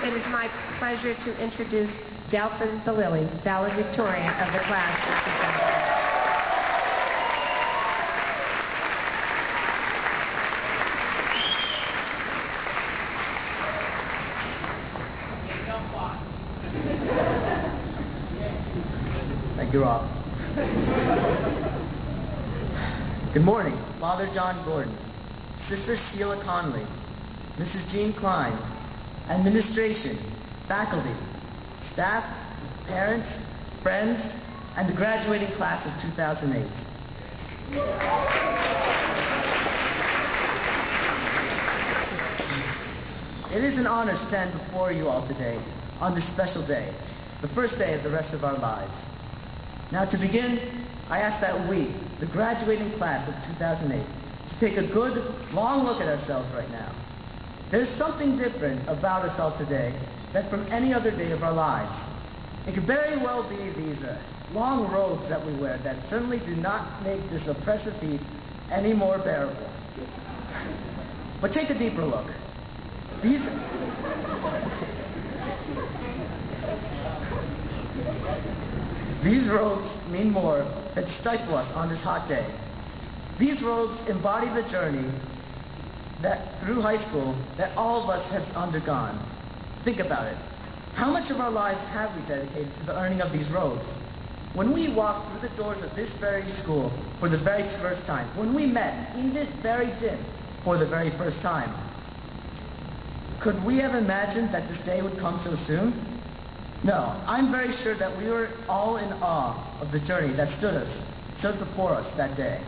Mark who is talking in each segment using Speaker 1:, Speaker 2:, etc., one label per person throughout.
Speaker 1: It is my pleasure to introduce Delfin Balili, Valedictorian of the class of
Speaker 2: 2000. Thank you, Rob. Good morning, Father John Gordon, Sister Sheila Conley, Mrs. Jean Klein, administration, faculty, staff, parents, friends, and the graduating class of 2008. It is an honor to stand before you all today on this special day, the first day of the rest of our lives. Now to begin, I ask that we, the graduating class of 2008, to take a good, long look at ourselves right now. There's something different about us all today than from any other day of our lives. It could very well be these long robes that we wear that certainly do not make this oppressive heat any more bearable. But take a deeper look. These robes mean more than stifle us on this hot day. These robes embody the journey that through high school that all of us have undergone. Think about it. How much of our lives have we dedicated to the earning of these robes? When we walked through the doors of this very school for the very first time, when we met in this very gym for the very first time, could we have imagined that this day would come so soon? No, I'm very sure that we were all in awe of the journey that stood before us that day.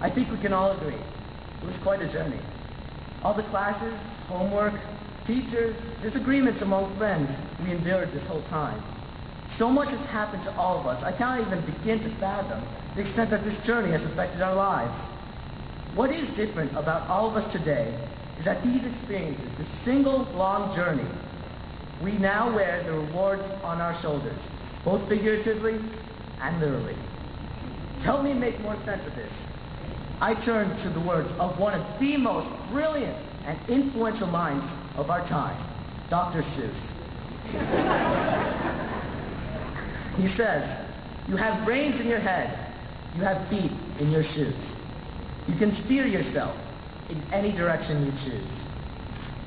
Speaker 2: I think we can all agree. It was quite a journey. All the classes, homework, teachers, disagreements among friends we endured this whole time. So much has happened to all of us, I can't even begin to fathom the extent that this journey has affected our lives. What is different about all of us today is that these experiences, this single long journey, we now wear the rewards on our shoulders, both figuratively and literally. To help me make more sense of this, I turn to the words of one of the most brilliant and influential minds of our time, Dr. Seuss. He says, "You have brains in your head, you have feet in your shoes. You can steer yourself in any direction you choose.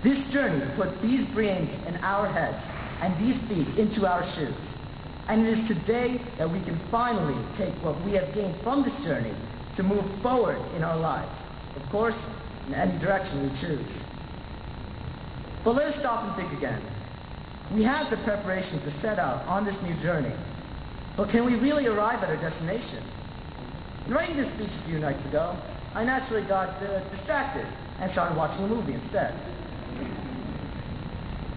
Speaker 2: This journey put these brains in our heads and these feet into our shoes. And it is today that we can finally take what we have gained from this journey to move forward in our lives. Of course, in any direction we choose." But let us stop and think again. We have the preparation to set out on this new journey, but can we really arrive at our destination? In writing this speech a few nights ago, I naturally got distracted and started watching a movie instead.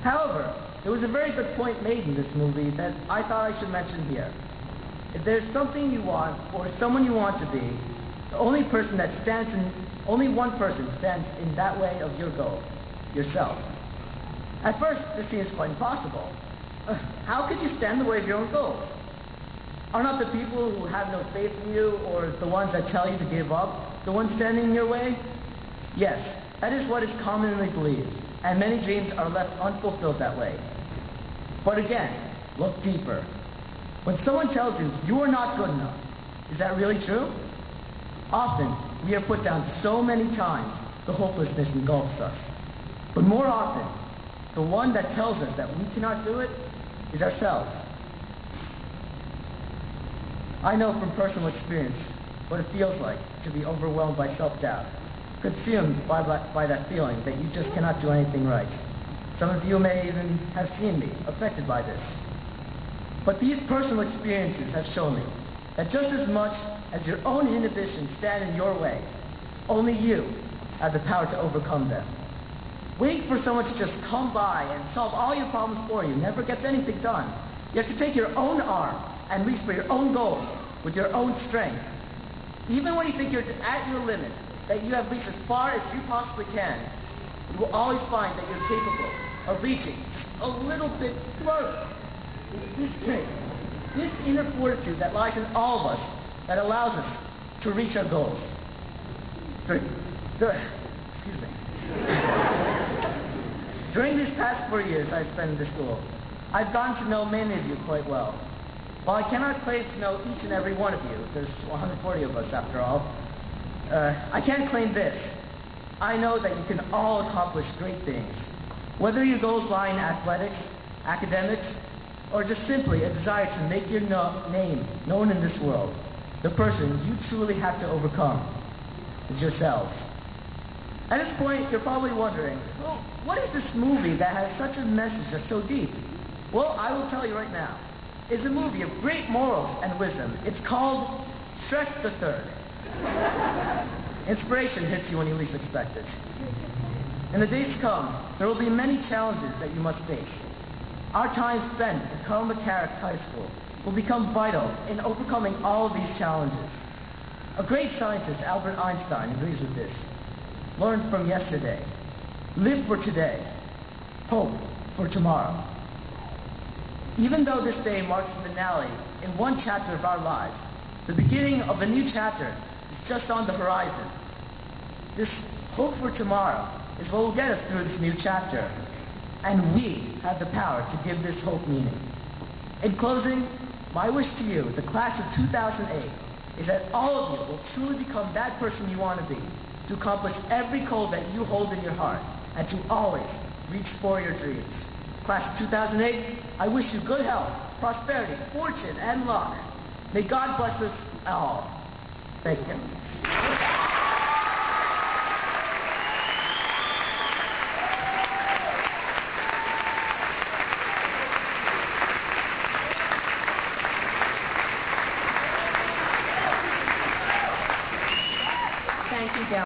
Speaker 2: However, there was a very good point made in this movie that I thought I should mention here. If there's something you want or someone you want to be, the only one person stands in that way of your goal, yourself. At first, this seems quite impossible. How could you stand in the way of your own goals? Are not the people who have no faith in you or the ones that tell you to give up the ones standing in your way? Yes, that is what is commonly believed, and many dreams are left unfulfilled that way. But again, look deeper. When someone tells you you are not good enough, is that really true? Often, we are put down so many times, the hopelessness engulfs us. But more often, the one that tells us that we cannot do it is ourselves. I know from personal experience what it feels like to be overwhelmed by self-doubt, consumed by that feeling that you just cannot do anything right. Some of you may even have seen me affected by this. But these personal experiences have shown me that just as much as your own inhibitions stand in your way, only you have the power to overcome them. Waiting for someone to just come by and solve all your problems for you never gets anything done. You have to take your own arm and reach for your own goals with your own strength. Even when you think you're at your limit, that you have reached as far as you possibly can, you will always find that you're capable of reaching just a little bit further. It's this strength, this inner fortitude that lies in all of us that allows us to reach our goals. Excuse me. During these past 4 years I spent in this school, I've gotten to know many of you quite well. While I cannot claim to know each and every one of you, there's 140 of us after all, I can claim this. I know that you can all accomplish great things. Whether your goals lie in athletics, academics, or just simply a desire to make your name known in this world, the person you truly have to overcome is yourselves. At this point, you're probably wondering, well, what is this movie that has such a message that's so deep? Well, I will tell you right now. It's a movie of great morals and wisdom. It's called Shrek the Third. Inspiration hits you when you least expect it. In the days to come, there will be many challenges that you must face. Our time spent at Cardinal McCarrick High School will become vital in overcoming all of these challenges. A great scientist, Albert Einstein, agrees with this. Learn from yesterday. Live for today. Hope for tomorrow. Even though this day marks the finale in one chapter of our lives, the beginning of a new chapter is just on the horizon. This hope for tomorrow is what will get us through this new chapter, and we have the power to give this hope meaning. In closing, my wish to you, the class of 2008, is that all of you will truly become that person you want to be, to accomplish every goal that you hold in your heart, and to always reach for your dreams. Class of 2008, I wish you good health, prosperity, fortune, and luck. May God bless us all. Thank you.
Speaker 1: Thank you, Delfin.